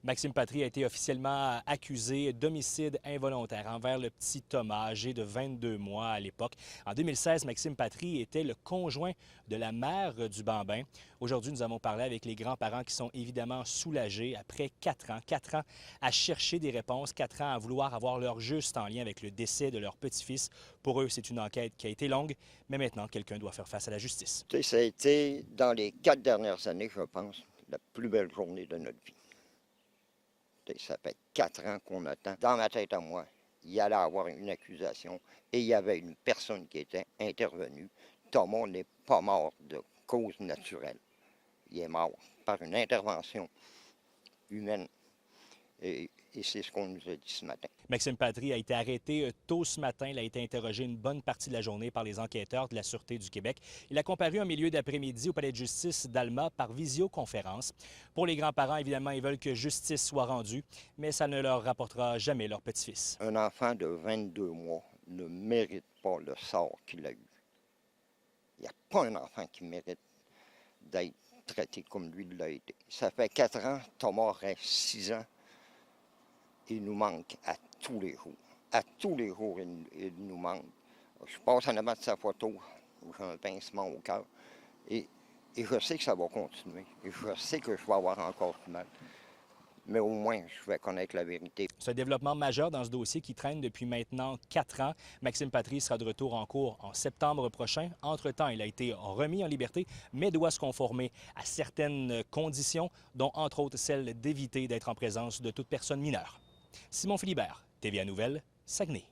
Maxime Patry a été officiellement accusé d'homicide involontaire envers le petit Thomas, âgé de 22 mois à l'époque. En 2016, Maxime Patry était le conjoint de la mère du bambin. Aujourd'hui, nous avons parlé avec les grands-parents qui sont évidemment soulagés après 4 ans. 4 ans à chercher des réponses, 4 ans à vouloir avoir leur juste en lien avec le décès de leur petit-fils. Pour eux, c'est une enquête qui a été longue, mais maintenant, quelqu'un doit faire face à la justice. Ça a été, dans les 4 dernières années, je pense, la plus belle journée de notre vie. Ça fait 4 ans qu'on attend. Dans ma tête à moi, il y allait avoir une accusation et il y avait une personne qui était intervenue. Thomas n'est pas mort de cause naturelle. Il est mort par une intervention humaine. Et c'est ce qu'on nous a dit ce matin. Maxime Patry a été arrêté tôt ce matin. Il a été interrogé une bonne partie de la journée par les enquêteurs de la Sûreté du Québec. Il a comparu en milieu d'après-midi au palais de justice d'Alma par visioconférence. Pour les grands-parents, évidemment, ils veulent que justice soit rendue, mais ça ne leur rapportera jamais leur petit-fils. Un enfant de 22 mois ne mérite pas le sort qu'il a eu. Il n'y a pas un enfant qui mérite d'être traité comme lui l'a été. Ça fait 4 ans, Thomas reste 6 ans. Il nous manque à tous les jours. À tous les jours, il nous manque. Je passe en avant de sa photo, j'ai un pincement au cœur. Et je sais que ça va continuer. Et je sais que je vais avoir encore du mal. Mais au moins, je vais connaître la vérité. C'est un développement majeur dans ce dossier qui traîne depuis maintenant 4 ans. Maxime Patry sera de retour en cours en septembre prochain. Entre-temps, il a été remis en liberté, mais doit se conformer à certaines conditions, dont entre autres celle d'éviter d'être en présence de toute personne mineure. Simon Philibert, TVA Nouvelles, Saguenay.